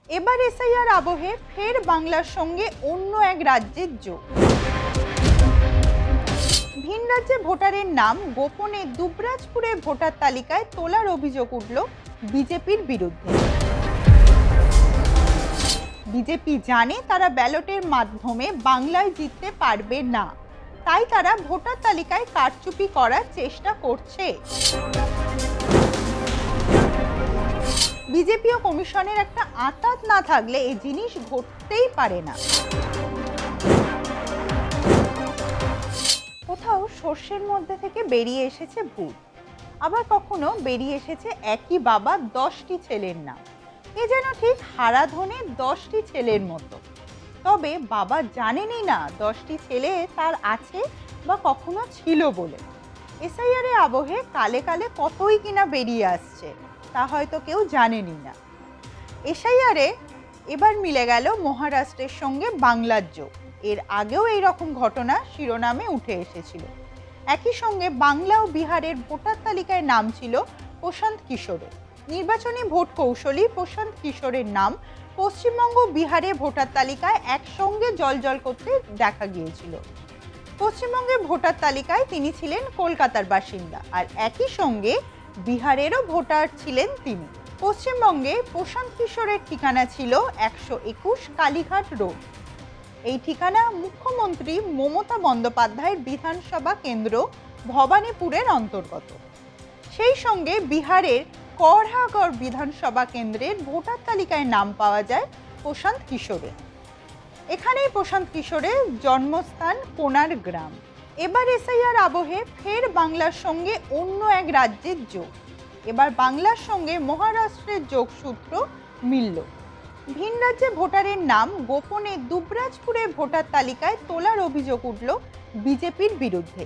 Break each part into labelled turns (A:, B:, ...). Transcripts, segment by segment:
A: এবার এসআইআর আবহে ফের বাংলার সঙ্গে অন্য এক রাজ্যের যোগ। ভিন রাজ্যে ভোটারের নাম গোপনে দুবরাজপুরে ভোটার তালিকায় তোলার অভিযোগ উঠল বিজেপির বিরুদ্ধে। বিজেপি জানে তারা ব্যালটের মাধ্যমে বাংলায় জিততে পারবে না, তাই তারা ভোটার তালিকায় কারচুপি করার চেষ্টা করছে। বিজেপি ও কমিশনের একটা আঁতাত না থাকলে এই জিনিস ঘটতেই পারে না। কোথাও সর্ষের মধ্যে থেকে বেরিয়ে এসেছে ভূত, আবার কখনো বেরিয়ে এসেছে একই বাবা 10টি ছেলের নাম। এ যেন ঠিক হারাধনে 10টি ছেলের মতো। তবে বাবা জানেনই না 10টি ছেলে তার আছে বা কখনো ছিল বলে। এসআইআর আবহে কালে কালে কতই কিনা বেরিয়ে আসছে তা হয়তো কেউ জানেনই না। এসআইআরে এবার মিলে গেল মহারাষ্ট্রের সঙ্গে বাংলার যোগ। এর আগেও এই রকম ঘটনা শিরোনামে উঠে এসেছিল। একই সঙ্গে বাংলা ও বিহারের ভোটার তালিকায় নাম ছিল প্রশান্ত কিশোরের। নির্বাচনী ভোট কৌশলী প্রশান্ত কিশোরের নাম পশ্চিমবঙ্গ বিহারে ভোটার তালিকায় একসঙ্গে জলজল করতে দেখা গিয়েছিল। পশ্চিমবঙ্গের ভোটার তালিকায় তিনি ছিলেন কলকাতার বাসিন্দা, আর একই সঙ্গে বিহারেরও ভোটার ছিলেন তিনি। পশ্চিমবঙ্গে প্রশান্ত কিশোরের ঠিকানা ছিল 121 কালীঘাট রোড। এই ঠিকানা মুখ্যমন্ত্রী মমতা বন্দ্যোপাধ্যায়ের বিধানসভা কেন্দ্র ভবানীপুরের অন্তর্গত। সেই সঙ্গে বিহারের করহাগড় বিধানসভা কেন্দ্রের ভোটার তালিকায় নাম পাওয়া যায় প্রশান্ত কিশোরের। এখানেই প্রশান্ত কিশোরের জন্মস্থান কোনার গ্রাম। এবার এসআইআর আবহে ফের বাংলার সঙ্গে অন্য এক রাজ্যের যোগ। এবার বাংলার সঙ্গে মহারাষ্ট্রের যোগসূত্র মিলল। ভিন রাজ্যে ভোটারের নাম গোপনে দুবরাজপুরে ভোটার তালিকায় তোলার অভিযোগ উঠল বিজেপির বিরুদ্ধে।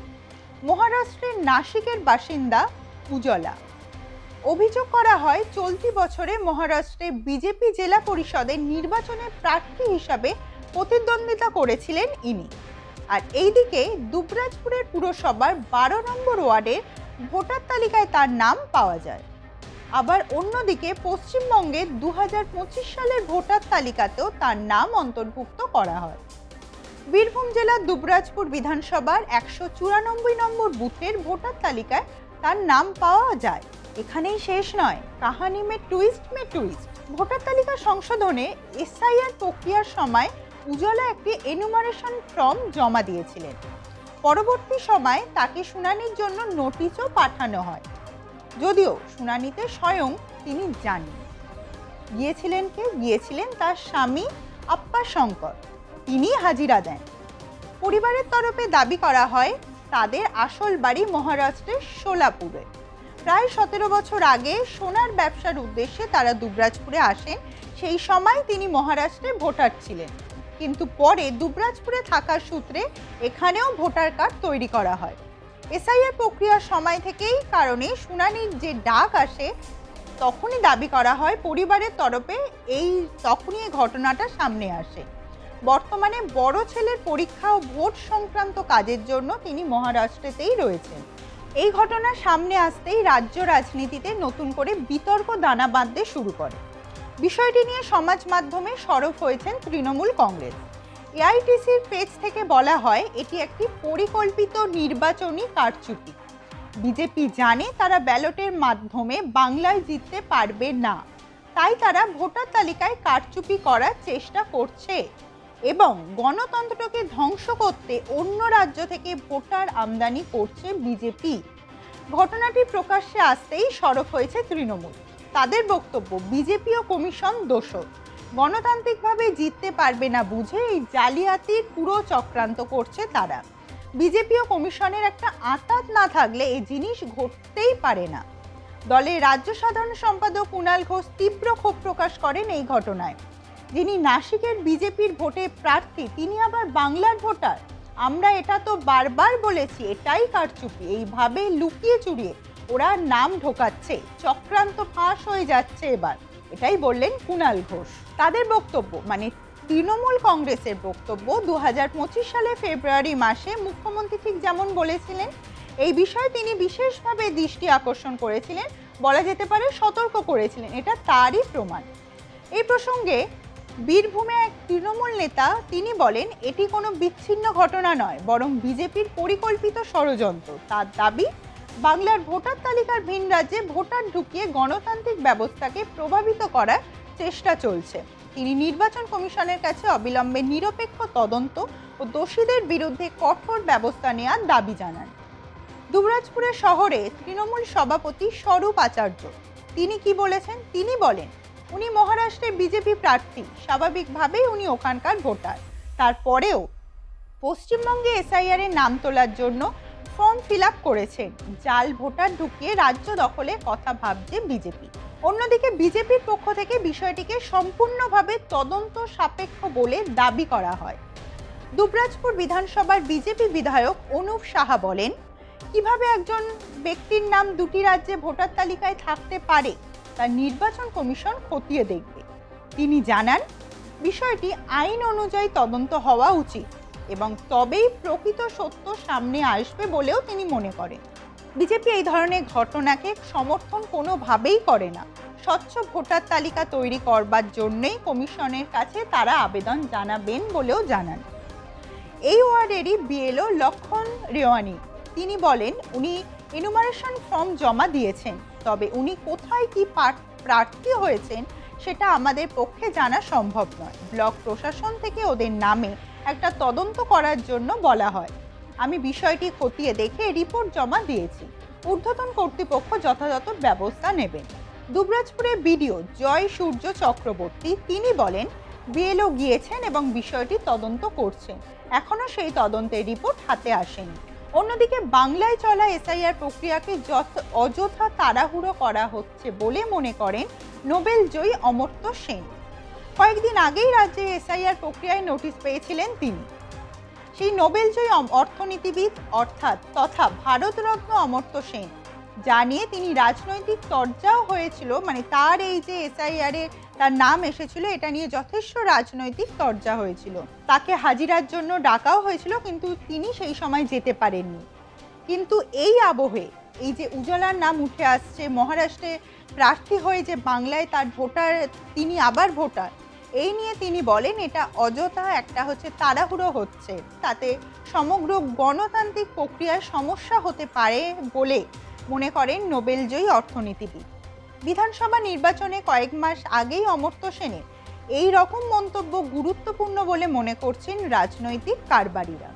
A: মহারাষ্ট্রের নাসিকের বাসিন্দা উজ্জ্বলা। অভিযোগ করা হয় চলতি বছরে মহারাষ্ট্রে বিজেপি জেলা পরিষদের নির্বাচনে প্রার্থী হিসাবে প্রতিদ্বন্দ্বিতা করেছিলেন ইনি। আর এইদিকে দুবরাজপুরের পুরসভার 12 নম্বর ওয়ার্ডের ভোটার তালিকায় তার নাম পাওয়া যায়। আবার অন্যদিকে পশ্চিমবঙ্গের 2025 সালের ভোটার তালিকাতেও তার নাম অন্তর্ভুক্ত করা হয়। বীরভূম জেলার দুবরাজপুর বিধানসভার 194 নম্বর বুথের ভোটার তালিকায় তার নাম পাওয়া যায়। এখানেই শেষ নয়, কাহানি মে টুইস্ট। ভোটার তালিকা সংশোধনে এসআইআর প্রক্রিয়ার সময় উজ্জ্বলা একটি এনুমারেশন ফর্ম জমা দিয়েছিলেন। পরবর্তী সময় তাকে শুনানির জন্য নোটিশও পাঠানো হয়, যদিও শুনানিতে স্বয়ং তিনি যাননি। গিয়েছিলেন তার স্বামী আপ্পা শঙ্কর, তিনি হাজিরা দেন। পরিবারের তরফে দাবি করা হয় তাদের আসল বাড়ি মহারাষ্ট্রের সোলাপুরে। প্রায় 17 বছর আগে সোনার ব্যবসার উদ্দেশ্যে তারা দুবরাজপুরে আসেন। সেই সময় তিনি মহারাষ্ট্রে ভোটার ছিলেন, কিন্তু পরে দুবরাজপুরে থাকার সূত্রে এখানেও ভোটার কার্ড তৈরি করা হয়। এসআইআর প্রক্রিয়ার সময় থেকেই কারণে শুনানির যে ডাক আসে তখনই দাবি করা হয় পরিবারের তরফে তখনই এই ঘটনাটা সামনে আসে। বর্তমানে বড় ছেলের পরীক্ষা ও ভোট সংক্রান্ত কাজের জন্য তিনি মহারাষ্ট্রেতেই রয়েছেন। এই ঘটনা সামনে আসতেই রাজ্য রাজনীতিতে নতুন করে বিতর্ক দানা বাঁধতে শুরু করে। বিষয়টি নিয়ে সমাজ মাধ্যমে সরব হয়েছেন তৃণমূল কংগ্রেস। এআইটিসির পেজ থেকে বলা হয় এটি একটি পরিকল্পিত নির্বাচনী কারচুপি। বিজেপি জানে তারা ব্যালটের মাধ্যমে বাংলায় জিততে পারবে না, তাই তারা ভোটার তালিকায় কারচুপি করার চেষ্টা করছে এবং গণতন্ত্রকে ধ্বংস করতে অন্য রাজ্য থেকে ভোটার আমদানি করছে বিজেপি। ঘটনাটি প্রকাশ্যে আসতেই সরব হয়েছে তৃণমূল। তাদের বক্তব্য বিজেপি ও কমিশন দোষর, গণতান্ত্রিকভাবে জিততে পারবে না বুঝে এই জালিয়াতির পুরো চক্রান্ত করছে তারা। বিজেপি ও কমিশনের একটা আঁতাত না থাকলে এই জিনিস ঘটতেই পারে না। দলের রাজ্য সাধারণ সম্পাদক কুণাল ঘোষ তীব্র ক্ষোভ প্রকাশ করেন এই ঘটনায়। যিনি নাসিকের বিজেপির ভোটে প্রার্থী তিনি আবার বাংলার ভোটার। আমরা এটা তো বারবার বলেছি, এটাই কারচুপি। এইভাবে লুকিয়ে চুরিয়ে ওরা নাম ঢোকাচ্ছে, চক্রান্ত ফাঁস হয়ে যাচ্ছে এবার, এটাই বললেন কুণাল ঘোষ। তাদের বক্তব্য মানে তৃণমূল কংগ্রেসের বক্তব্য 2025 সালে ফেব্রুয়ারি মাসে মুখ্যমন্ত্রী ঠিক যেমন বলেছিলেন এই বিষয়ে তিনি বিশেষভাবে দৃষ্টি আকর্ষণ করেছিলেন, বলা যেতে পারে সতর্ক করেছিলেন, এটা তারই প্রমাণ। এই প্রসঙ্গে বীরভূমে এক তৃণমূল নেতা তিনি বলেন, এটি কোনো বিচ্ছিন্ন ঘটনা নয়, বরং বিজেপির পরিকল্পিত ষড়যন্ত্র। তার দাবি, বাংলার ভোটার তালিকার ভিন রাজ্যে ভোটার ঢুকিয়ে গণতান্ত্রিক ব্যবস্থাকে প্রভাবিত করার চেষ্টা চলছে। তিনি নির্বাচন কমিশনের কাছে অবিলম্বে নিরপেক্ষ তদন্ত ও দোষীদের বিরুদ্ধে কঠোর ব্যবস্থা নেওয়ার দাবি জানান। দুবরাজপুরের শহরে তৃণমূল সভাপতি স্বরূপ আচার্য তিনি কি বলেছেন? তিনি বলেন, উনি মহারাষ্ট্রে বিজেপি প্রার্থী, স্বাভাবিকভাবেই উনি ওখানকার ভোটার। তারপরেও পশ্চিমবঙ্গে এসআইআর এর নাম তোলার জন্য ফর্ম ফিল আপ করেছেন। জাল ভোটার ঢুকিয়ে রাজ্য দখলের কথা ভাবছে বিজেপি। অন্যদিকে বিজেপির পক্ষ থেকে বিষয়টিকে সম্পূর্ণভাবে তদন্ত সাপেক্ষ বলে দাবি করা হয়। দুবরাজপুর বিধানসভার বিজেপি বিধায়ক অনুপ সাহা বলেন, কিভাবে একজন ব্যক্তির নাম দুটি রাজ্যে ভোটার তালিকায় থাকতে পারে তা নির্বাচন কমিশন খতিয়ে দেখবে। তিনি জানান, বিষয়টি আইন অনুযায়ী তদন্ত হওয়া উচিত এবং তবেই প্রকৃত সত্য সামনে আসবে বলেও তিনি মনে করেন। বিজেপি এই ধরনের ঘটনাকে সমর্থন কোনোভাবেই করে না। স্বচ্ছ ভোটার তালিকা তৈরি করবার জন্যই কমিশনের কাছে তারা আবেদন জানাবেন বলেও জানান। এই ওয়ার্ডেরই বিএলও লক্ষণ রেওয়ানি তিনি বলেন, উনি এনুমারেশন ফর্ম জমা দিয়েছেন, তবে উনি কোথায় কি প্রার্থী হয়েছেন সেটা আমাদের পক্ষে জানা সম্ভব নয়। ব্লক প্রশাসন থেকে ওদের নামে একটা তদন্ত করার জন্য বলা হয়। আমি বিষয়টি খতিয়ে দেখে রিপোর্ট জমা দিয়েছি। ঊর্ধ্বতন কর্তৃপক্ষ যথাযথ ব্যবস্থা নেবেন। দুবরাজপুরের বিডিও জয় সূর্য চক্রবর্তী তিনি বলেন, বিএলও গিয়েছেন এবং বিষয়টি তদন্ত করছেন। এখনো সেই তদন্তের রিপোর্ট হাতে আসেনি। অন্যদিকে বাংলায় চলা এসআইআর প্রক্রিয়াকে অযথা তাড়াহুড়ো করা হচ্ছে বলে মনে করেন নোবেল জয়ী অমর্ত্য সেন। কয়েকদিন আগেই রাজ্যে এসআইআর প্রক্রিয়ায় নোটিশ পেয়েছিলেন তিনি। সেই নোবেল জয়ী অর্থনীতিবিদ তথা ভারতরত্ন অমর্ত্য সেন, যা নিয়ে তিনি রাজনৈতিক চর্চাও হয়েছিল, মানে তার এই যে এসআইআর এর তার নাম এসেছিল, এটা নিয়ে যথেষ্ট রাজনৈতিক চর্চা হয়েছিল। তাকে হাজিরার জন্য ডাকাও হয়েছিল, কিন্তু তিনি সেই সময় যেতে পারেননি। কিন্তু এই আবহে এই যে উজালার নাম উঠে আসছে, মহারাষ্ট্রে প্রার্থী হয়ে যে বাংলায় তার ভোটার, তিনি আবার ভোটার, এই নিয়ে তিনি বলেন এটা অযথা একটা তাড়াহুড়ো হচ্ছে, তাতে সমগ্র গণতান্ত্রিক প্রক্রিয়ার সমস্যা হতে পারে বলে মনে করেন নোবেল জয়ী অর্থনীতিবিদ। বিধানসভা নির্বাচনে কয়েক মাস আগেই অমর্ত্য সেনের এই রকম মন্তব্য গুরুত্বপূর্ণ বলে মনে করছেন রাজনৈতিক কারবারিরা।